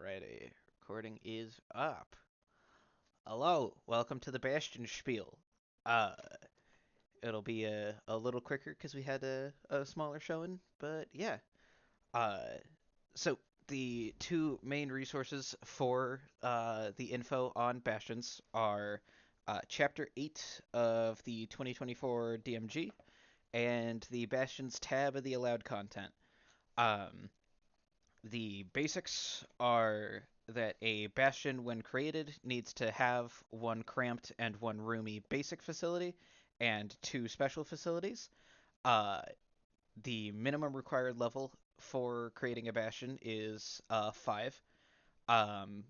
Alrighty, recording is up. Hello, welcome to the Bastion spiel. Uh, it'll be a little quicker because we had a smaller showing, but yeah. Uh, so the two main resources for the info on Bastions are Chapter 8 of the 2024 DMG and the Bastions tab of the allowed content. Um, The basics are that a bastion, when created, needs to have one cramped and one roomy basic facility and two special facilities. Uh, the minimum required level for creating a bastion is 5. Um,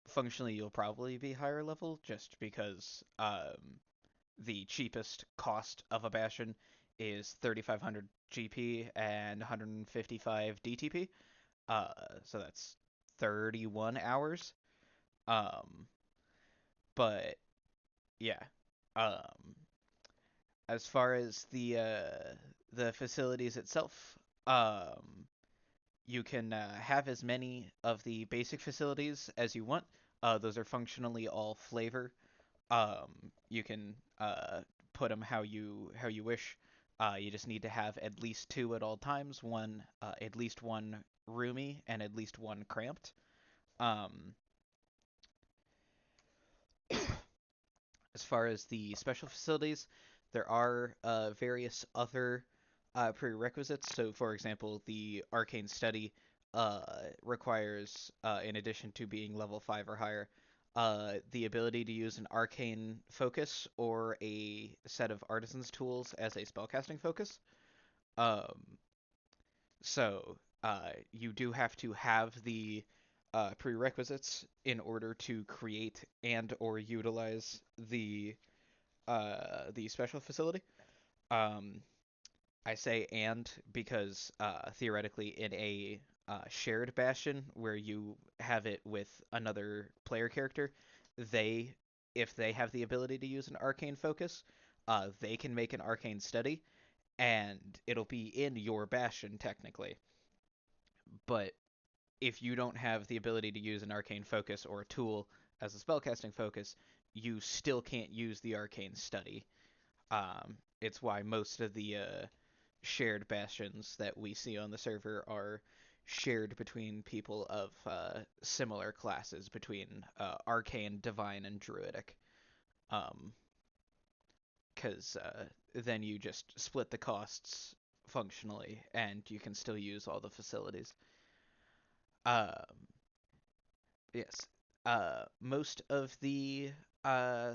Functionally, you'll probably be higher level just because the cheapest cost of a bastion is 3,500 GP and 155 DTP. Uh, so that's 31 hours. Um, but yeah. Um, as far as the facilities itself, um, you can have as many of the basic facilities as you want. Those are functionally all flavor. You can put them how you wish. You just need to have at least two at all times. One, at least one roomy, and at least one cramped. Um, as far as the special facilities, there are various other prerequisites. So, for example, the arcane study requires, in addition to being level 5 or higher, the ability to use an arcane focus or a set of artisan's tools as a spellcasting focus. Um, so you do have to have the prerequisites in order to create and or utilize the special facility. Um, I say and because theoretically in a shared bastion where you have it with another player character, they if they have the ability to use an arcane focus, they can make an arcane study, and it'll be in your bastion technically. But if you don't have the ability to use an arcane focus or a tool as a spellcasting focus, you still can't use the arcane study. It's why most of the shared bastions that we see on the server are shared between people of similar classes, between arcane, divine, and druidic. Um, because then you just split the costs functionally, and you can still use all the facilities. Um, yes. Most of the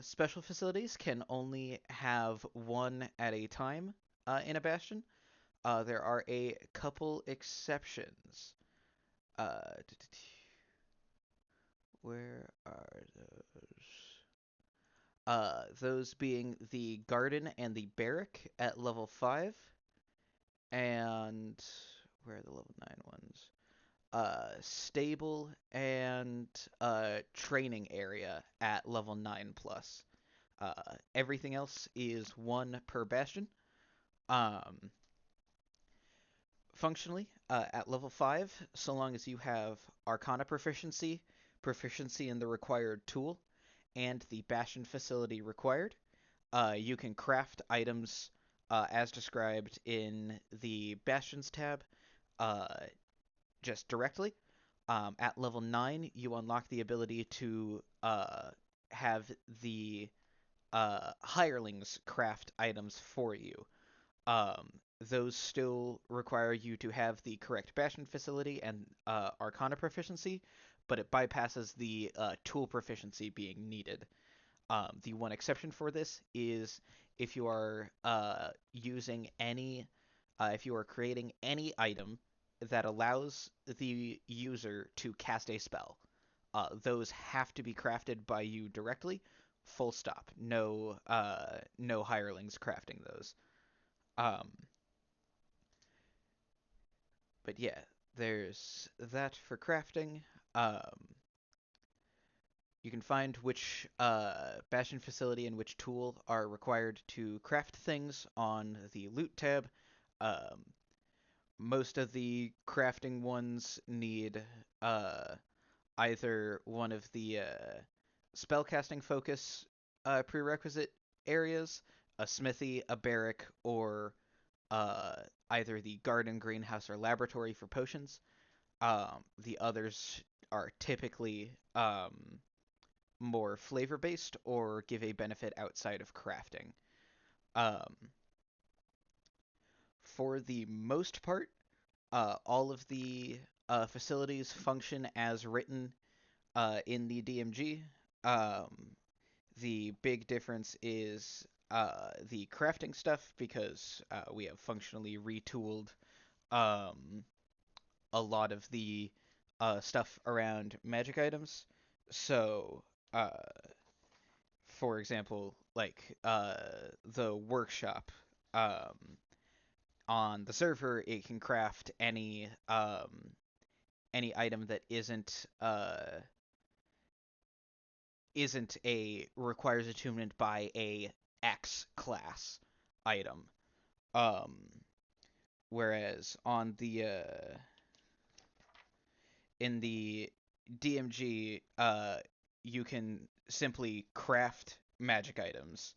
special facilities can only have one at a time in a bastion. There are a couple exceptions. Uh, where are those? Those being the garden and the barrack at level 5, and where are the level 9 ones? Stable and training area at level 9 plus. Everything else is one per bastion. Um, Functionally, at level 5, so long as you have Arcana proficiency, proficiency in the required tool, and the Bastion facility required, you can craft items as described in the Bastions tab uh, just directly. At level 9, you unlock the ability to have the hirelings craft items for you. Um, those still require you to have the correct Bastion facility and Arcana proficiency, but it bypasses the tool proficiency being needed. The one exception for this is if you are if you are creating any item that allows the user to cast a spell. Those have to be crafted by you directly, full stop. No hirelings crafting those. Um, but yeah, there's that for crafting. Um, you can find which Bastion facility and which tool are required to craft things on the loot tab. Um, Most of the crafting ones need either one of the spellcasting focus prerequisite areas, a smithy, a barrack, or uh, either the garden, greenhouse, or laboratory for potions. The others are typically more flavor based or give a benefit outside of crafting. Um, for the most part, all of the facilities function as written in the DMG. Um, the big difference is the crafting stuff because we have functionally retooled um, a lot of the stuff around magic items. So, uh, for example, like the workshop on the server, it can craft any item that isn't a requires attunement by a X class item. Um, whereas on the in the DMG, you can simply craft magic items.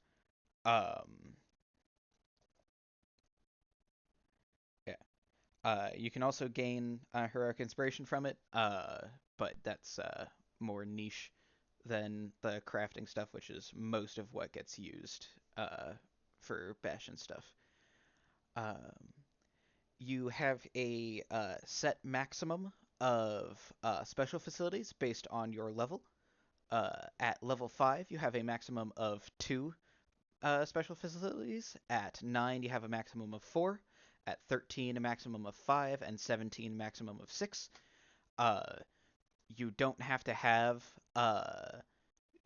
Um, yeah. You can also gain heroic inspiration from it, but that's more niche than the crafting stuff, which is most of what gets used uh, for Bastion stuff. Um, you have a set maximum of special facilities based on your level. At level 5, you have a maximum of 2 special facilities. At 9, you have a maximum of 4. At 13, a maximum of 5. And 17, a maximum of 6. Uh, you don't have to have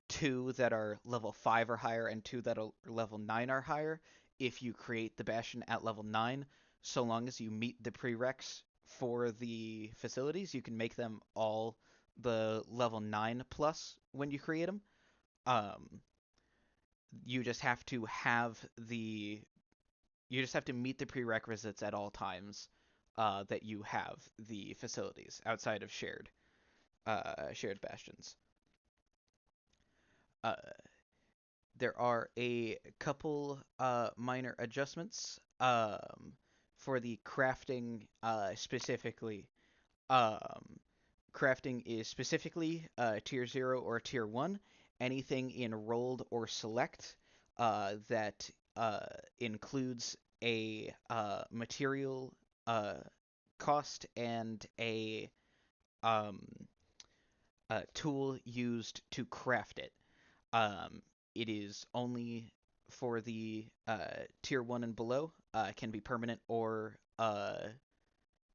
2 that are level 5 or higher and 2 that are level 9 or higher if you create the Bastion at level 9. So long as you meet the prereqs for the facilities, you can make them all the level 9 plus when you create them. Um, you just have to have the you just have to meet the prerequisites at all times that you have the facilities outside of shared bastions. Uh, there are a couple minor adjustments for the crafting specifically. Um, crafting is specifically tier 0 or tier 1. Anything in rolled or select that includes a material uh, cost and um, a tool used to craft it. Um, it is only for the tier 1 and below, can be permanent or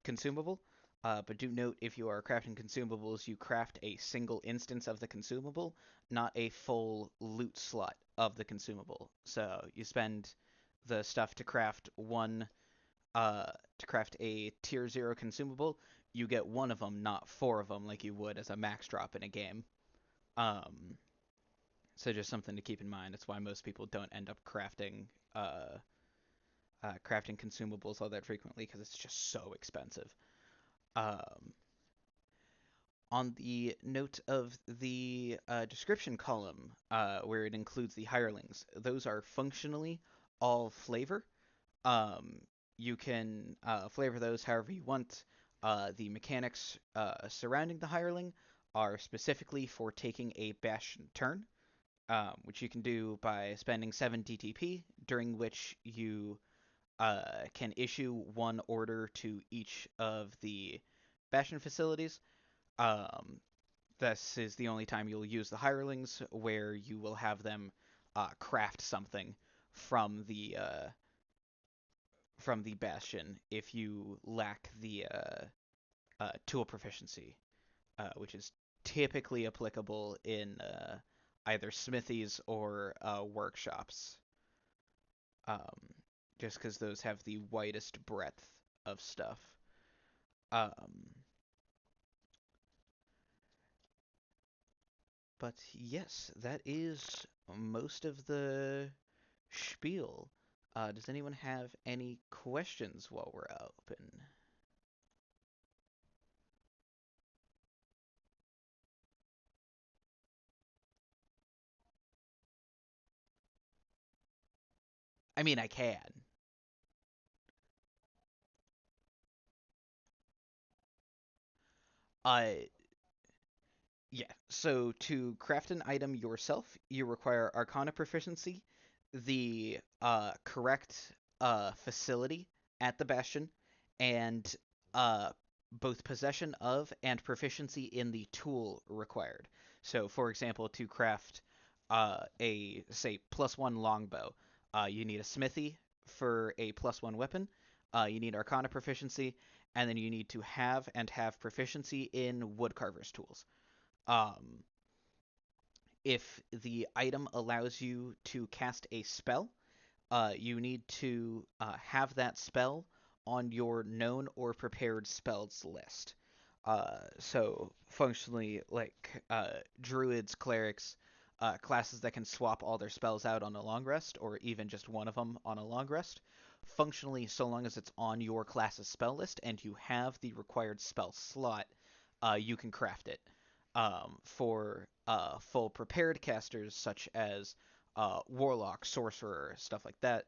consumable. But do note if you are crafting consumables, you craft a single instance of the consumable, not a full loot slot of the consumable. So you spend the stuff to craft a tier 0 consumable, you get one of them, not 4 of them like you would as a max drop in a game. Um, so just something to keep in mind. That's why most people don't end up uh, crafting consumables all that frequently because it's just so expensive. Um, on the note of the description column, where it includes the hirelings, those are functionally all flavor. Um, you can flavor those however you want. The mechanics surrounding the hireling are specifically for taking a bastion turn, which you can do by spending 7 DTP, during which you can issue one order to each of the bastion facilities. Um, this is the only time you'll use the hirelings, where you will have them craft something from the uh, from the bastion if you lack the tool proficiency, which is typically applicable in either smithies or workshops, um, just because those have the widest breadth of stuff. Um, but yes, that is most of the spiel. Does anyone have any questions while we're open? I mean, I can. Uh, Yeah, so to craft an item yourself, you require Arcana proficiency, the correct facility at the Bastion, and uh, both possession of and proficiency in the tool required. So, for example, to craft a, say, +1 longbow, you need a smithy for a +1 weapon, you need Arcana proficiency, and then you need to have and have proficiency in woodcarver's tools. Um, if the item allows you to cast a spell, you need to have that spell on your known or prepared spells list. So functionally, like druids, clerics, classes that can swap all their spells out on a long rest, or even just one of them on a long rest. Functionally, so long as it's on your class's spell list and you have the required spell slot, you can craft it. For full prepared casters, such as warlock, sorcerer, stuff like that,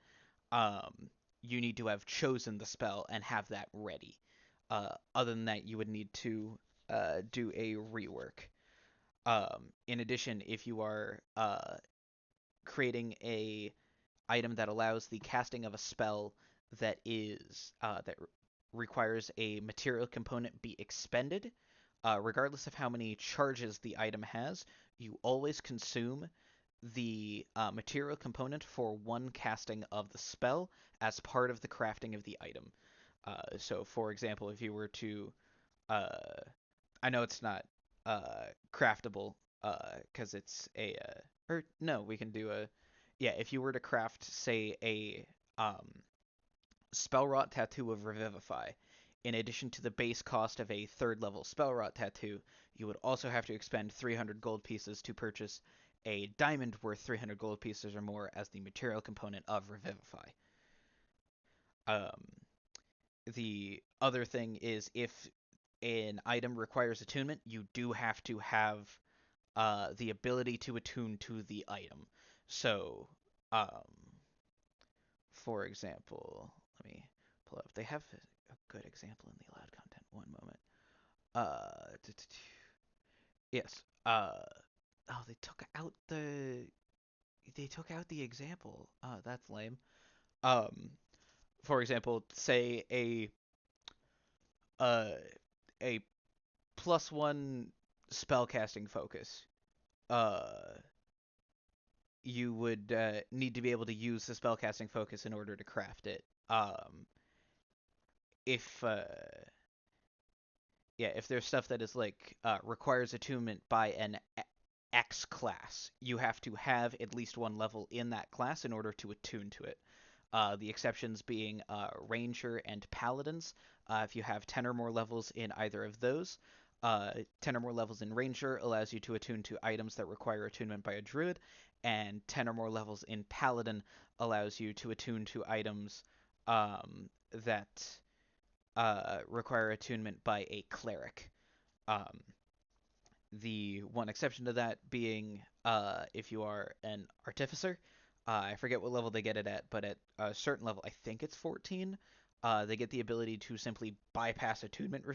you need to have chosen the spell and have that ready. Other than that, you would need to do a rework. In addition, if you are creating a item that allows the casting of a spell that requires a material component be expended, regardless of how many charges the item has, you always consume the material component for one casting of the spell as part of the crafting of the item. So, for example, if you were to, uh, I know it's not craftable because it's or no, we can do a, yeah, if you were to craft, say, a spell rot tattoo of Revivify, in addition to the base cost of a third level spell rot tattoo, you would also have to expend 300 gold pieces to purchase a diamond worth 300 gold pieces or more as the material component of Revivify. Um, the other thing is if an item requires attunement, you do have to have the ability to attune to the item. So, um, for example, let me pull up. They have a good example in the allowed content. One moment. Yes. Oh, they took out the example. That's lame. Um, for example, say uh a +1 spellcasting focus. Uh, you would need to be able to use the spellcasting focus in order to craft it. If Yeah, if there's stuff that is like requires attunement by an X class, you have to have at least one level in that class in order to attune to it. The exceptions being Ranger and Paladins. If you have 10 or more levels in either of those, 10 or more levels in Ranger allows you to attune to items that require attunement by a Druid, and 10 or more levels in Paladin allows you to attune to items that require attunement by a Cleric. Um, the one exception to that being if you are an artificer. I forget what level they get it at, but at a certain level, I think it's 14, they get the ability to simply bypass attunement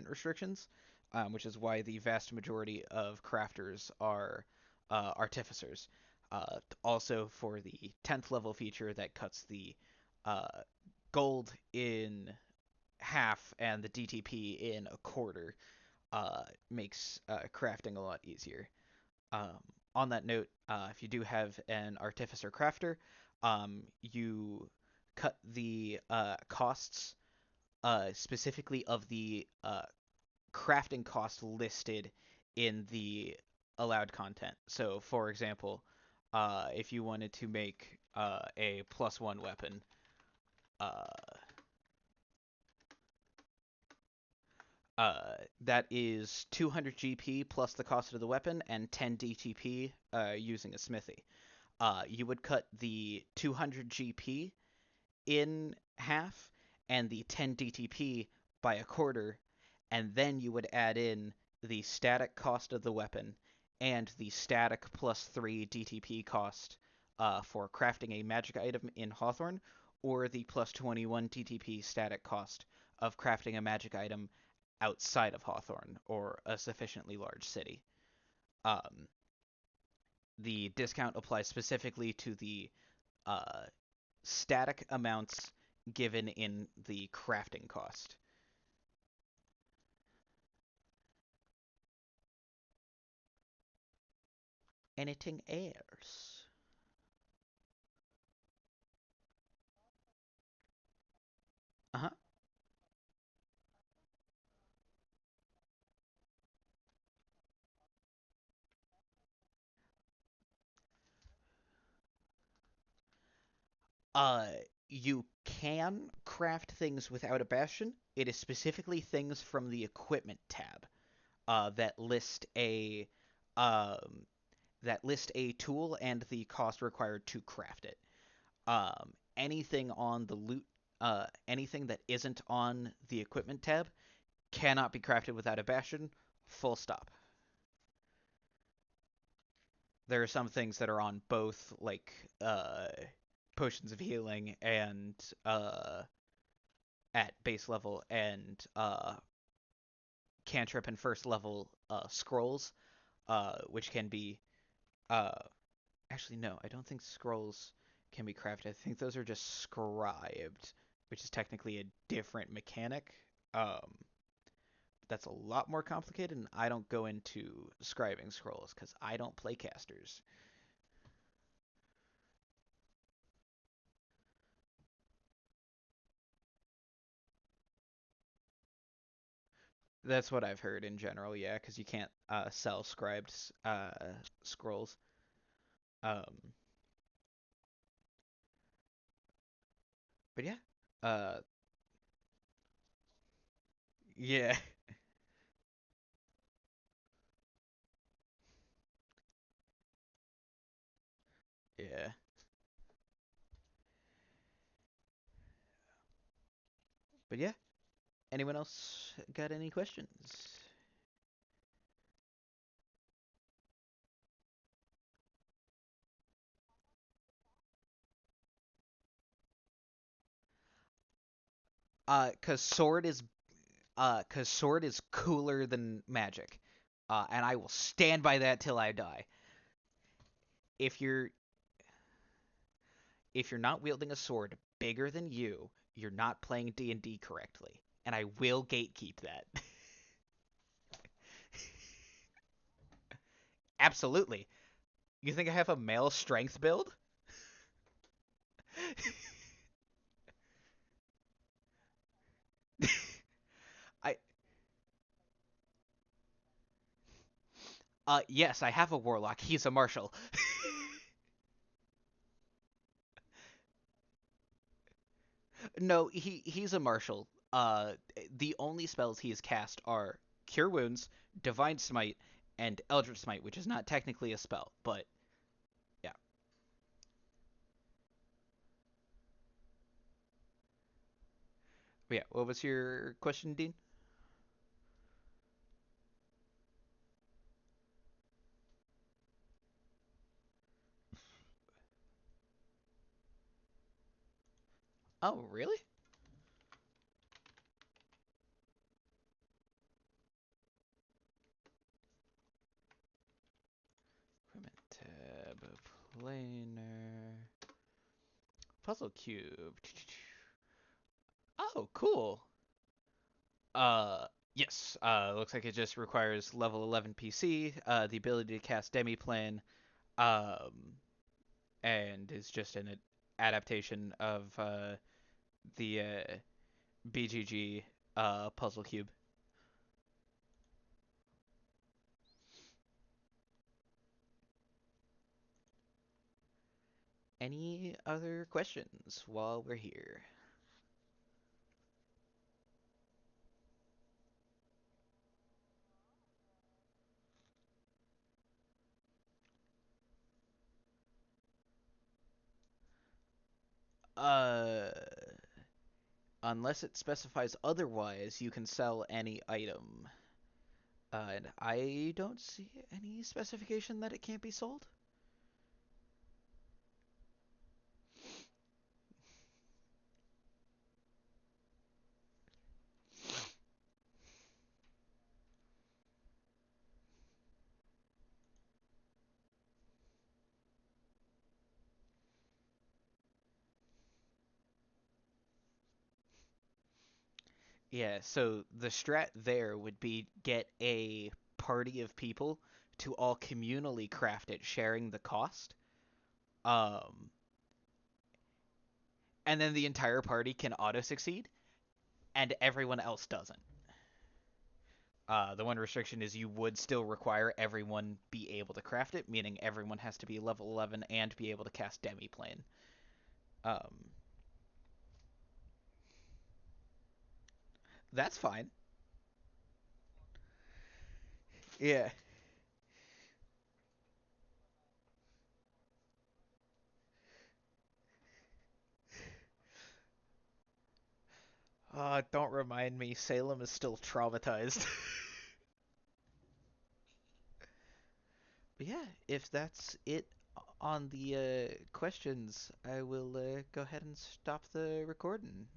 restrictions, which is why the vast majority of crafters are artificers. Also, for the 10th level feature that cuts the uh, gold in half and the DTP in a quarter, makes crafting a lot easier. Um, on that note, if you do have an artificer crafter, you cut the costs specifically of the crafting cost listed in the allowed content. So, for example, if you wanted to make a +1 weapon, uh, that is 200 GP plus the cost of the weapon and 10 DTP using a smithy. You would cut the 200 GP in half and the 10 DTP by a quarter, and then you would add in the static cost of the weapon and the static +3 DTP cost for crafting a magic item in Hawthorne, or the plus 21 TTP static cost of crafting a magic item outside of Hawthorne or a sufficiently large city. Um, the discount applies specifically to the uh, static amounts given in the crafting cost. Anything else? Uh-huh. Uh, you can craft things without a bastion. It is specifically things from the equipment tab that list um, a tool and the cost required to craft it. Anything on the loot, anything that isn't on the equipment tab cannot be crafted without a bastion. Full stop. There are some things that are on both, like potions of healing and at base level and cantrip and first level scrolls, which can be uh, actually no, I don't think scrolls can be crafted. I think those are just scribed, which is technically a different mechanic. Um, that's a lot more complicated, and I don't go into scribing scrolls because I don't play casters. That's what I've heard in general, yeah, because you can't sell scribed scrolls. Um, but yeah, uh, yeah, yeah. But yeah, anyone else got any questions? Cause sword is cooler than magic, and I will stand by that till I die. If you're not wielding a sword bigger than you're not playing D&D correctly, and I will gatekeep that. Absolutely. You think I have a male strength build? I yes, I have a warlock. He's a marshal. No, he's a marshal. The only spells he has cast are Cure Wounds, Divine Smite, and Eldritch Smite, which is not technically a spell, but yeah. But yeah, what was your question, Dean? Oh, really? Equipment tab, planar, puzzle cube. Oh, cool. Uh, yes. Looks like it just requires level 11 PC, the ability to cast Demi-Plane, um, and is just an adaptation of the BGG puzzle cube. Any other questions while we're here? Uh, unless it specifies otherwise, you can sell any item. And I don't see any specification that it can't be sold. Yeah, so the strat there would be get a party of people to all communally craft it, sharing the cost. Um, and then the entire party can auto succeed, and everyone else doesn't. The one restriction is you would still require everyone be able to craft it, meaning everyone has to be level 11 and be able to cast Demiplane. Um, that's fine. Yeah. Don't remind me. Salem is still traumatized. But yeah, if that's it on the questions, I will go ahead and stop the recording.